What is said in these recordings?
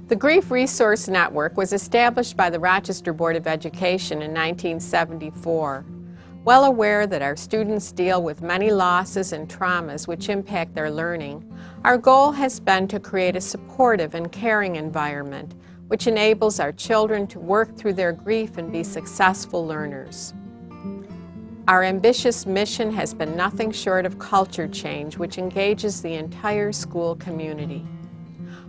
The Grief Resource Network was established by the Rochester Board of Education in 1974. Well aware that our students deal with many losses and traumas which impact their learning, our goal has been to create a supportive and caring environment which enables our children to work through their grief and be successful learners. Our ambitious mission has been nothing short of culture change which engages the entire school community.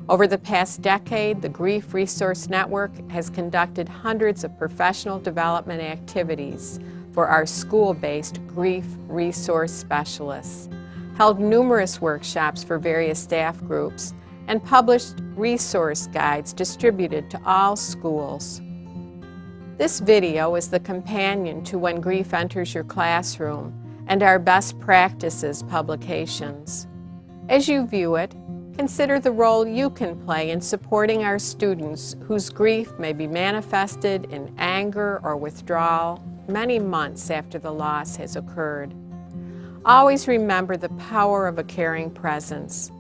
Over the past decade, the Grief Resource Network has conducted hundreds of professional development activities for our school-based grief resource specialists, held numerous workshops for various staff groups, and published resource guides distributed to all schools. This video is the companion to When Grief Enters Your Classroom and our Best Practices publications. As you view it, consider the role you can play in supporting our students whose grief may be manifested in anger or withdrawal many months after the loss has occurred. Always remember the power of a caring presence.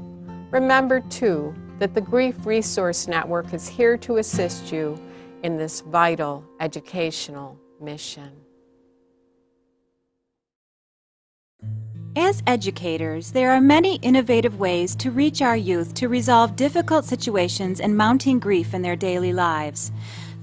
Remember, too, that the Grief Resource Network is here to assist you in this vital educational mission. As educators, there are many innovative ways to reach our youth to resolve difficult situations and mounting grief in their daily lives.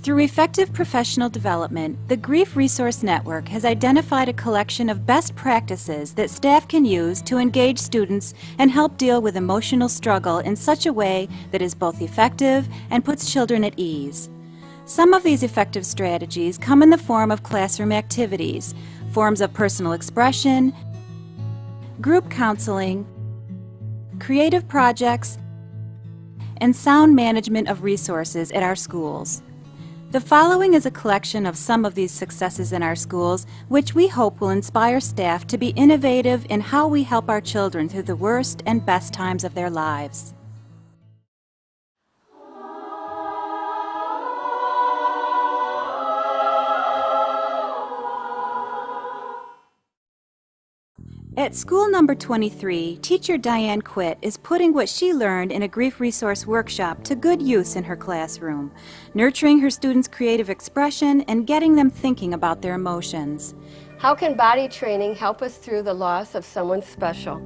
Through effective professional development, the Grief Resource Network has identified a collection of best practices that staff can use to engage students and help deal with emotional struggle in such a way that is both effective and puts children at ease. Some of these effective strategies come in the form of classroom activities, forms of personal expression, group counseling, creative projects, and sound management of resources at our schools. The following is a collection of some of these successes in our schools, which we hope will inspire staff to be innovative in how we help our children through the worst and best times of their lives. At school number 23, teacher Diane Quitt is putting what she learned in a grief resource workshop to good use in her classroom, nurturing her students' creative expression and getting them thinking about their emotions. How can body training help us through the loss of someone special?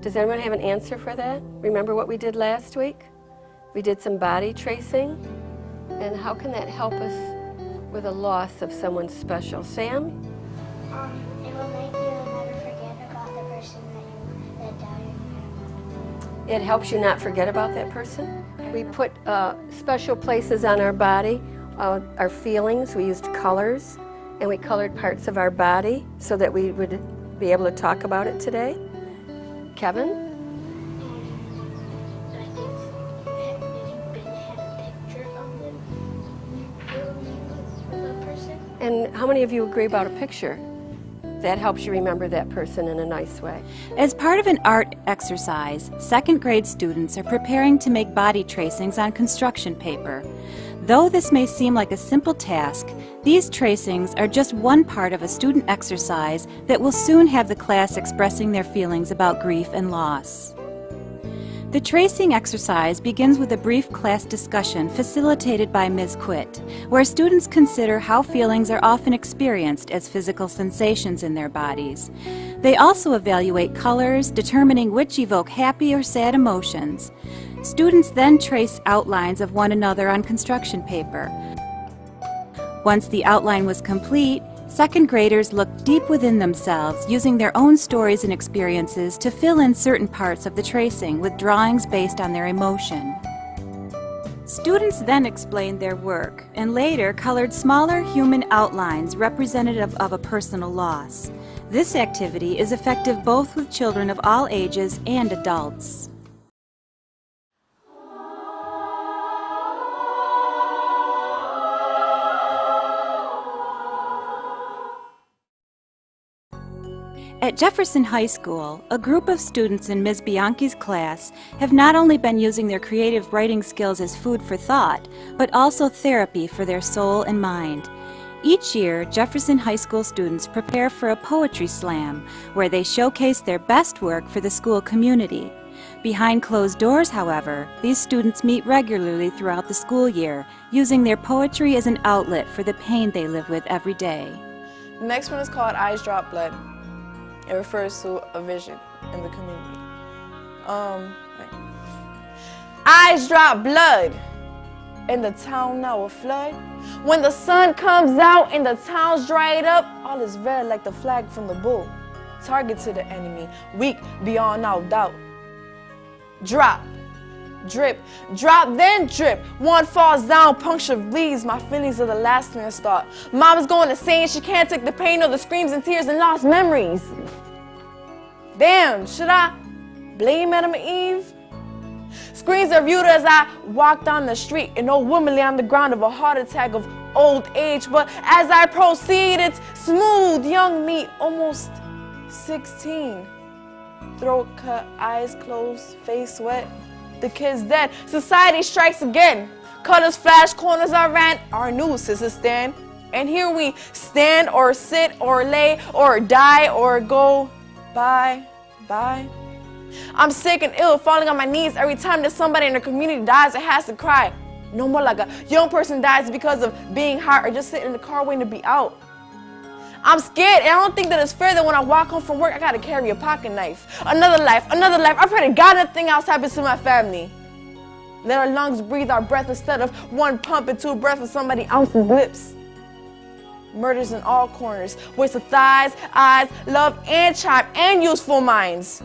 Does anyone have an answer for that? Remember what we did last week? We did some body tracing. And how can that help us with a loss of someone special? Sam? It will make you never forget about the person that died. It helps you not forget about that person. We put special places on our body, our feelings. We used colors, and we colored parts of our body so that we would be able to talk about it today. Kevin? I think if you had a picture of the person. And how many of you agree about a picture? That helps you remember that person in a nice way. As part of an art exercise, second grade students are preparing to make body tracings on construction paper. Though this may seem like a simple task, these tracings are just one part of a student exercise that will soon have the class expressing their feelings about grief and loss. The tracing exercise begins with a brief class discussion facilitated by Ms. Quitt, where students consider how feelings are often experienced as physical sensations in their bodies. They also evaluate colors, determining which evoke happy or sad emotions. Students then trace outlines of one another on construction paper. Once the outline was complete, second graders looked deep within themselves, using their own stories and experiences to fill in certain parts of the tracing with drawings based on their emotion. Students then explained their work and later colored smaller human outlines representative of a personal loss. This activity is effective both with children of all ages and adults. At Jefferson High School, a group of students in Ms. Bianchi's class have not only been using their creative writing skills as food for thought, but also therapy for their soul and mind. Each year, Jefferson High School students prepare for a poetry slam where they showcase their best work for the school community. Behind closed doors, however, these students meet regularly throughout the school year, using their poetry as an outlet for the pain they live with every day. The next one is called Eyes Drop Blood. It refers to a vision in the community. Eyes drop blood, and the town now a flood. When the sun comes out and the town's dried up, all is red like the flag from the bull. Target to the enemy, weak beyond all doubt. Drop, drip, drop, then drip. One falls down, puncture bleeds. My feelings are the last thing I start. Mama's going insane, she can't take the pain of the screams and tears and lost memories. Damn, should I blame Adam and Eve? Screams are viewed as I walk down the street. An old woman lay on the ground of a heart attack of old age. But as I proceed, it's smooth, young me, almost 16. Throat cut, eyes closed, face wet. The kid's dead. Society strikes again. Colors flash, corners are rant. Our news is a stand. And here we stand or sit or lay or die or go bye, bye. I'm sick and ill, falling on my knees every time that somebody in the community dies. It has to cry. No more like a young person dies because of being hurt or just sitting in the car waiting to be out. I'm scared, and I don't think that it's fair that when I walk home from work, I gotta carry a pocket knife. Another life, another life. I pray to God nothing else happens to my family. Let our lungs breathe our breath instead of one pump and two breaths of somebody else's lips. Murders in all corners, waste of thighs, eyes, love, and charm, and useful minds.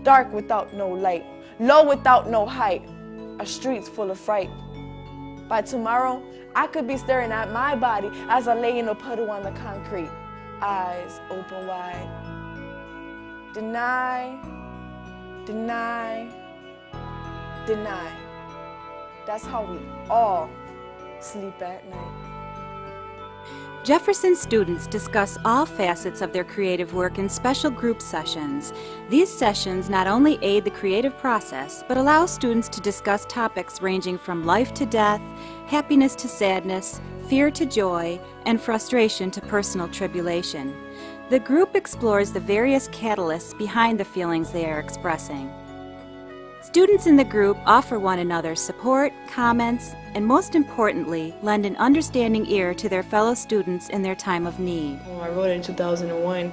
Dark without no light, low without no height, our streets full of fright. By tomorrow, I could be staring at my body as I lay in a puddle on the concrete, eyes open wide. Deny, deny, deny. That's how we all sleep at night. Jefferson students discuss all facets of their creative work in special group sessions. These sessions not only aid the creative process, but allow students to discuss topics ranging from life to death, happiness to sadness, fear to joy, and frustration to personal tribulation. The group explores the various catalysts behind the feelings they are expressing. Students in the group offer one another support, comments, and most importantly, lend an understanding ear to their fellow students in their time of need. I wrote it in 2001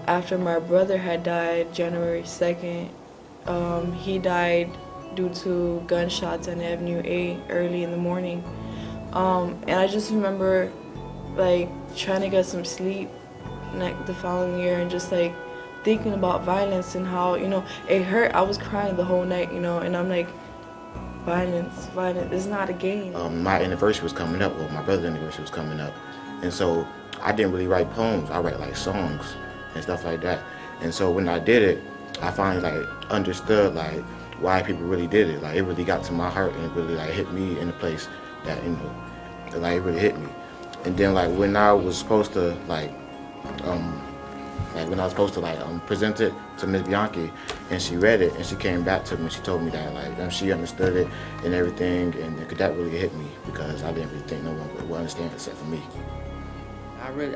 after my brother had died January 2nd. He died due to gunshots on Avenue A early in the morning. And I just remember like trying to get some sleep the following year and just like thinking about violence and how, it hurt. I was crying the whole night, and I'm like, violence, it's not a game. My anniversary was coming up, my brother's anniversary was coming up. And so I didn't really write poems, I write like songs and stuff like that. And so when I did it, I finally understood why people really did it. It really got to my heart and it really hit me in a place that, it really hit me. And then when I was supposed to present it to Miss Bianchi, and she read it, and she came back to me, and she told me that she understood it and everything, and that really hit me because I didn't really think no one would understand it except for me.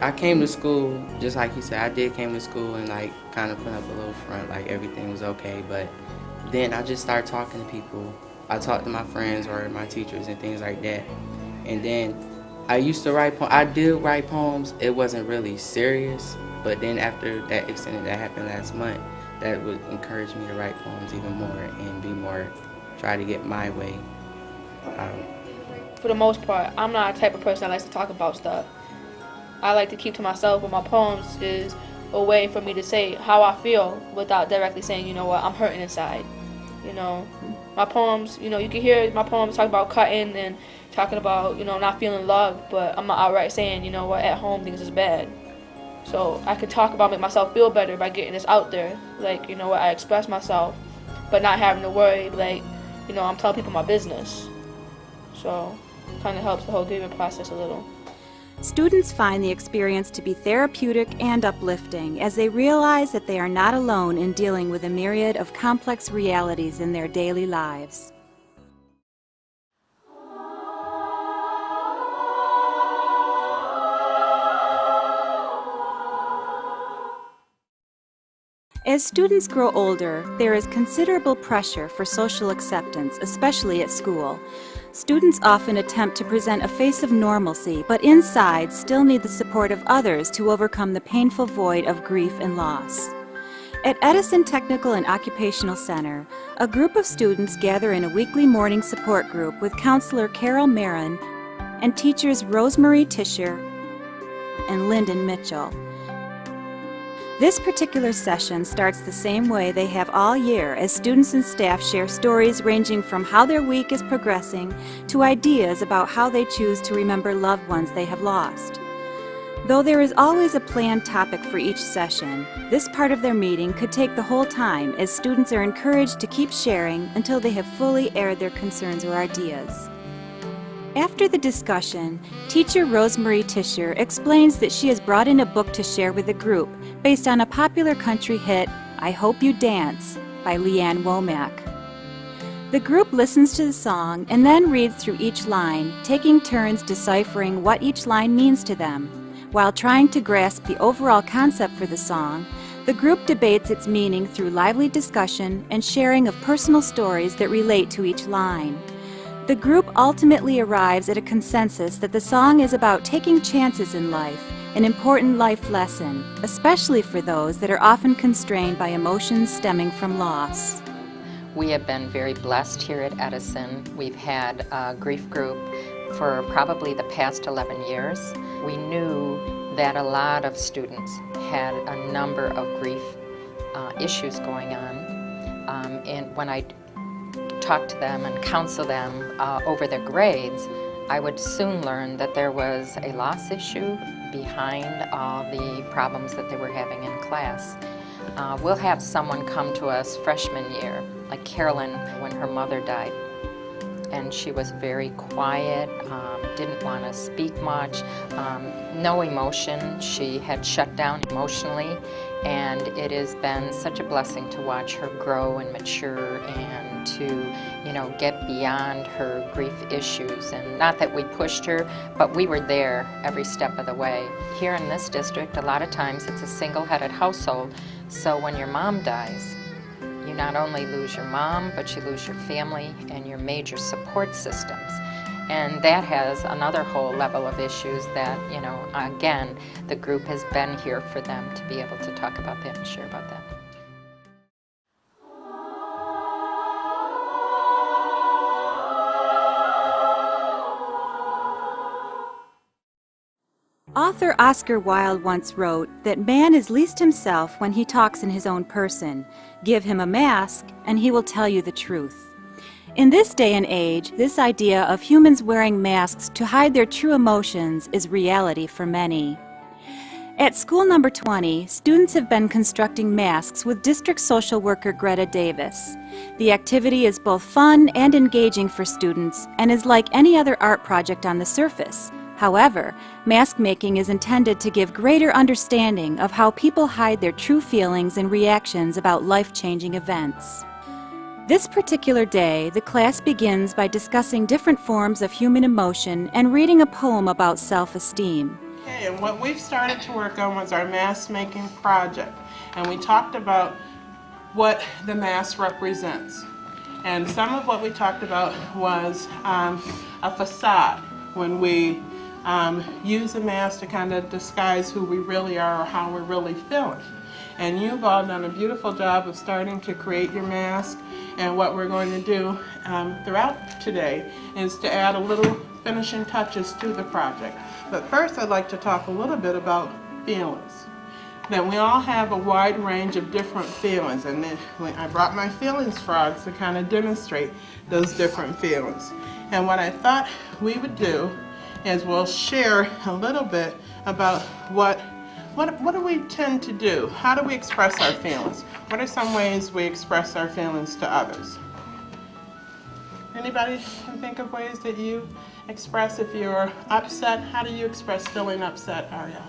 I came to school, just like you said, came to school and kind of put up a little front, everything was okay, but then I just started talking to people. I talked to my friends or my teachers and things like that, and then I used to write poems. I did write poems. It wasn't really serious, but then after that incident that happened last month, that would encourage me to write poems even more and try to get my way out. For the most part, I'm not a type of person that likes to talk about stuff. I like to keep to myself, but my poems is a way for me to say how I feel without directly saying, I'm hurting inside. My poems, you can hear my poems talk about cutting and talking about, not feeling love, but I'm not outright saying, at home things is bad. So I could talk about make myself feel better by getting this out there. I express myself, but not having to worry, I'm telling people my business. So it kind of helps the whole grieving process a little. Students find the experience to be therapeutic and uplifting as they realize that they are not alone in dealing with a myriad of complex realities in their daily lives. As students grow older, there is considerable pressure for social acceptance, especially at school. Students often attempt to present a face of normalcy, but inside still need the support of others to overcome the painful void of grief and loss. At Edison Technical and Occupational Center, a group of students gather in a weekly morning support group with counselor Carol Marin and teachers Rosemary Tischer and Lyndon Mitchell. This particular session starts the same way they have all year, as students and staff share stories ranging from how their week is progressing to ideas about how they choose to remember loved ones they have lost. Though there is always a planned topic for each session, this part of their meeting could take the whole time, as students are encouraged to keep sharing until they have fully aired their concerns or ideas. After the discussion, teacher Rosemary Tischer explains that she has brought in a book to share with the group based on a popular country hit, I Hope You Dance, by Leanne Womack. The group listens to the song and then reads through each line, taking turns deciphering what each line means to them. While trying to grasp the overall concept for the song, the group debates its meaning through lively discussion and sharing of personal stories that relate to each line. The group ultimately arrives at a consensus that the song is about taking chances in life, an important life lesson, especially for those that are often constrained by emotions stemming from loss. We have been very blessed here at Edison. We've had a grief group for probably the past 11 years. We knew that a lot of students had a number of grief issues going on. And when I talk to them and counsel them over their grades, I would soon learn that there was a loss issue behind all the problems that they were having in class. We'll have someone come to us freshman year, like Carolyn, when her mother died. And she was very quiet, didn't want to speak much, no emotion. She had shut down emotionally, and it has been such a blessing to watch her grow and mature and to, get beyond her grief issues. And not that we pushed her, but we were there every step of the way. Here in this district, a lot of times it's a single-headed household, so when your mom dies, you not only lose your mom, but you lose your family and your major support systems. And that has another whole level of issues that, again, the group has been here for them to be able to talk about that and share about that. Author Oscar Wilde once wrote that man is least himself when he talks in his own person. Give him a mask, and he will tell you the truth. In this day and age, this idea of humans wearing masks to hide their true emotions is reality for many. At school number 20, students have been constructing masks with district social worker Greta Davis. The activity is both fun and engaging for students and is like any other art project on the surface. However, mask making is intended to give greater understanding of how people hide their true feelings and reactions about life-changing events. This particular day, the class begins by discussing different forms of human emotion and reading a poem about self-esteem. Okay, and what we've started to work on was our mask making project. And we talked about what the mask represents. And some of what we talked about was a facade, when we use a mask to kind of disguise who we really are or how we're really feeling. And you've all done a beautiful job of starting to create your mask. And what we're going to do throughout today is to add a little finishing touches to the project. But first I'd like to talk a little bit about feelings. That we all have a wide range of different feelings, and then I brought my feelings frogs to kind of demonstrate those different feelings. And what I thought we would do is we'll share a little bit about what do we tend to do? How do we express our feelings? What are some ways we express our feelings to others? Anybody can think of ways that you express if you're upset? How do you express feeling upset, Ariel?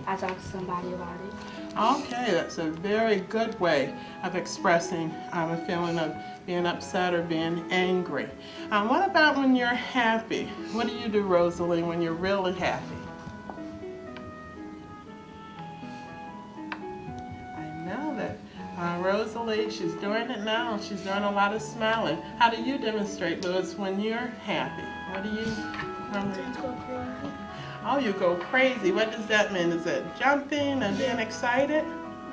I talk to somebody about it. Okay, that's a very good way of expressing a feeling of being upset or being angry. What about when you're happy? What do you do, Rosalie, when you're really happy? Rosalie, she's doing it now. She's doing a lot of smiling. How do you demonstrate, Louis, when you're happy? What do you remember? Go crazy. Oh, you go crazy. What does that mean? Is it jumping and being excited?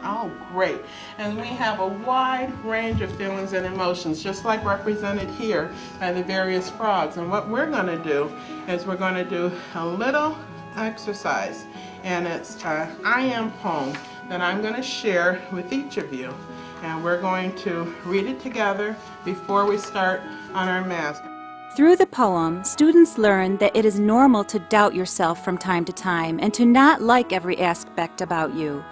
Oh, great. And we have a wide range of feelings and emotions, just like represented here by the various frogs. And what we're going to do is we're going to do a little exercise. And it's an I am poem that I'm going to share with each of you. And we're going to read it together before we start on our mask. Through the poem, students learn that it is normal to doubt yourself from time to time and to not like every aspect about you.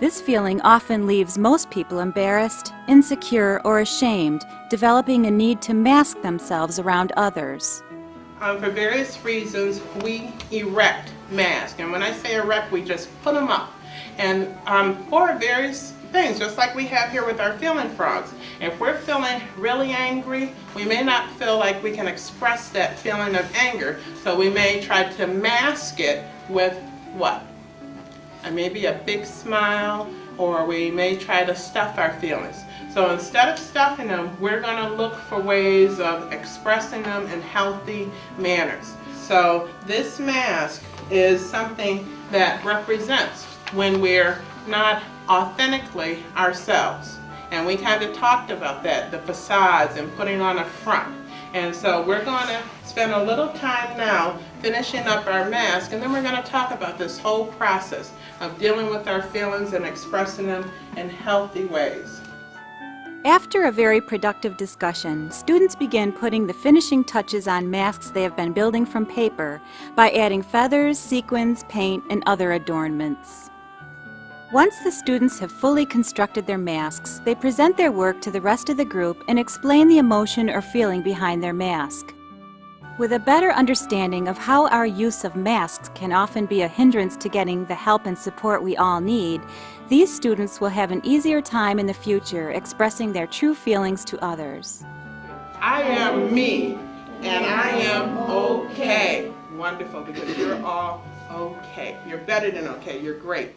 This feeling often leaves most people embarrassed, insecure, or ashamed, developing a need to mask themselves around others. For various reasons, we erect masks. And when I say erect, we just put them up. And for various things, just like we have here with our feeling frogs. If we're feeling really angry, we may not feel like we can express that feeling of anger. So we may try to mask it with what? Maybe a big smile, or we may try to stuff our feelings. So instead of stuffing them, we're going to look for ways of expressing them in healthy manners. So this mask is something that represents when we're not authentically ourselves. And we kind of talked about that, the facades and putting on a front. And so we're going to spend a little time now finishing up our mask, and then we're going to talk about this whole process of dealing with our feelings and expressing them in healthy ways. After a very productive discussion, students begin putting the finishing touches on masks they have been building from paper by adding feathers, sequins, paint, and other adornments. Once the students have fully constructed their masks, they present their work to the rest of the group and explain the emotion or feeling behind their mask. With a better understanding of how our use of masks can often be a hindrance to getting the help and support we all need, these students will have an easier time in the future expressing their true feelings to others. I am me, and I am okay. Wonderful, because you're all okay. You're better than okay. You're great.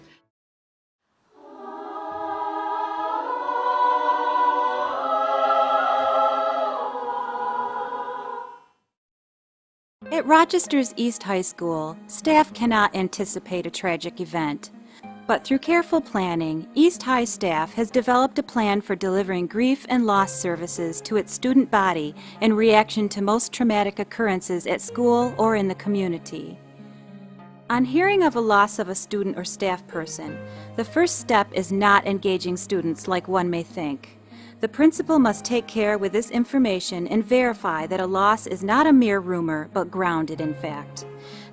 At Rochester's East High School, staff cannot anticipate a tragic event. But through careful planning, East High staff has developed a plan for delivering grief and loss services to its student body in reaction to most traumatic occurrences at school or in the community. On hearing of a loss of a student or staff person, the first step is not engaging students like one may think. The principal must take care with this information and verify that a loss is not a mere rumor, but grounded in fact.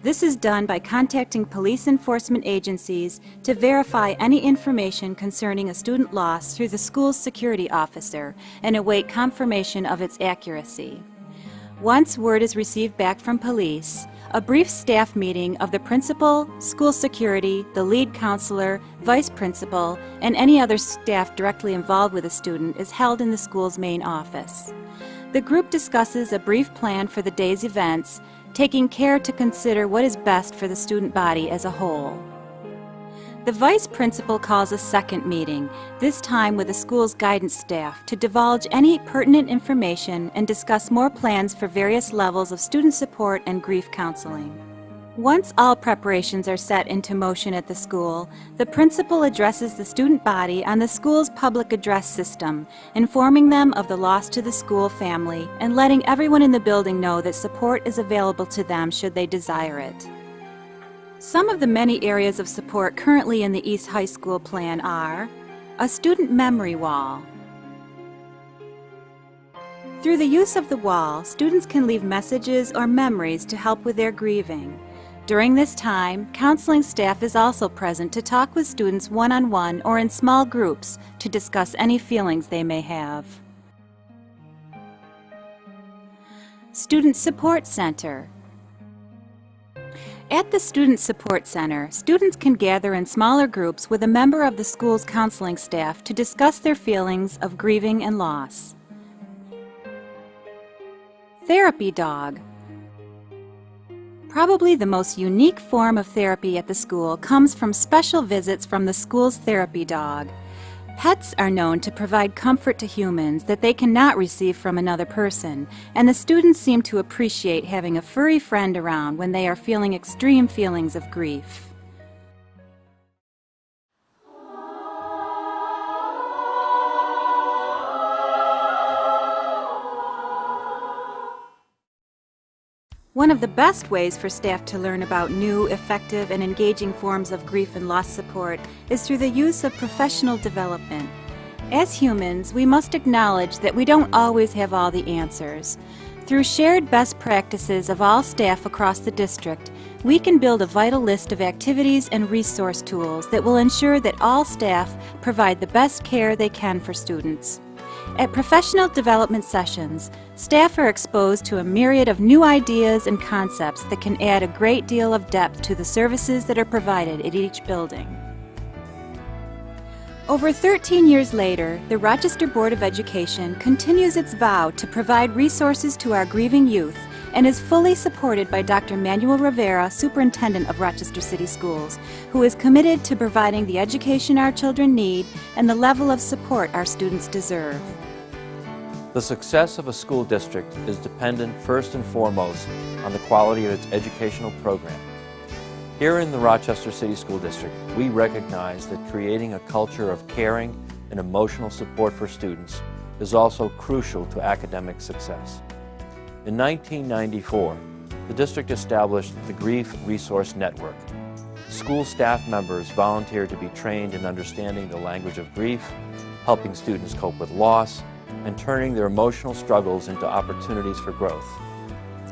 This is done by contacting police enforcement agencies to verify any information concerning a student loss through the school's security officer and await confirmation of its accuracy. Once word is received back from police, a brief staff meeting of the principal, school security, the lead counselor, vice principal, and any other staff directly involved with a student is held in the school's main office. The group discusses a brief plan for the day's events, taking care to consider what is best for the student body as a whole. The vice principal calls a second meeting, this time with the school's guidance staff, to divulge any pertinent information and discuss more plans for various levels of student support and grief counseling. Once all preparations are set into motion at the school, the principal addresses the student body on the school's public address system, informing them of the loss to the school family and letting everyone in the building know that support is available to them should they desire it. Some of the many areas of support currently in the East High School plan are a student memory wall. Through the use of the wall, students can leave messages or memories to help with their grieving. During this time, counseling staff is also present to talk with students one-on-one or in small groups to discuss any feelings they may have. Student Support Center. At the Student Support Center, students can gather in smaller groups with a member of the school's counseling staff to discuss their feelings of grieving and loss. Therapy Dog. Probably the most unique form of therapy at the school comes from special visits from the school's therapy dog. Pets are known to provide comfort to humans that they cannot receive from another person, and the students seem to appreciate having a furry friend around when they are feeling extreme feelings of grief. One of the best ways for staff to learn about new, effective, and engaging forms of grief and loss support is through the use of professional development. As humans, we must acknowledge that we don't always have all the answers. Through shared best practices of all staff across the district, we can build a vital list of activities and resource tools that will ensure that all staff provide the best care they can for students. At professional development sessions, staff are exposed to a myriad of new ideas and concepts that can add a great deal of depth to the services that are provided at each building. Over 13 years later, the Rochester Board of Education continues its vow to provide resources to our grieving youth and is fully supported by Dr. Manuel Rivera, Superintendent of Rochester City Schools, who is committed to providing the education our children need and the level of support our students deserve. The success of a school district is dependent first and foremost on the quality of its educational program. Here in the Rochester City School District, we recognize that creating a culture of caring and emotional support for students is also crucial to academic success. In 1994, the district established the Grief Resource Network. School staff members volunteered to be trained in understanding the language of grief, helping students cope with loss, and turning their emotional struggles into opportunities for growth.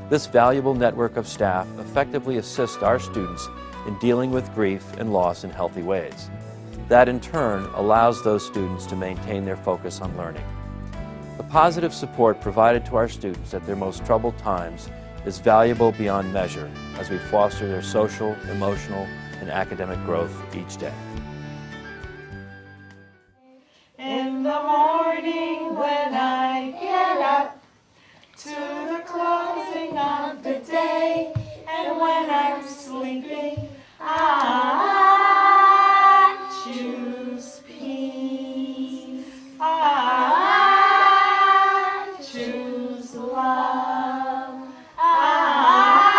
This valuable network of staff effectively assists our students in dealing with grief and loss in healthy ways. That in turn allows those students to maintain their focus on learning. The positive support provided to our students at their most troubled times is valuable beyond measure as we foster their social, emotional, and academic growth each day. In the morning when I get up, to the closing of the day, and when I'm sleeping, I choose peace. I choose love. I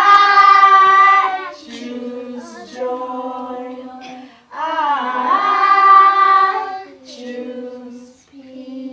choose joy. I choose peace.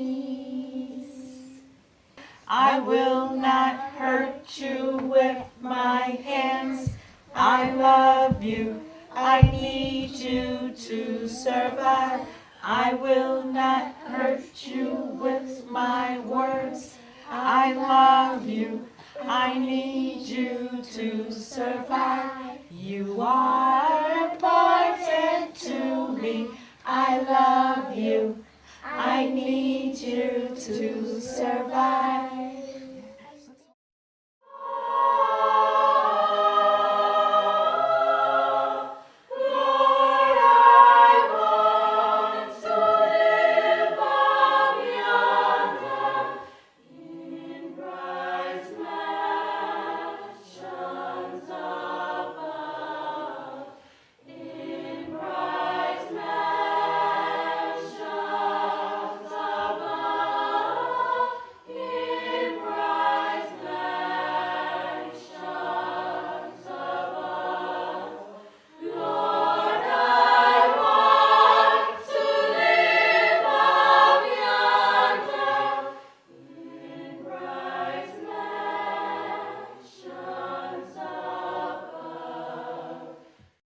I will not hurt you with my hands. I love you. I need you to survive. I will not hurt you with my words. I love you. I need you to survive. You are important to me. I love you. I need you to survive.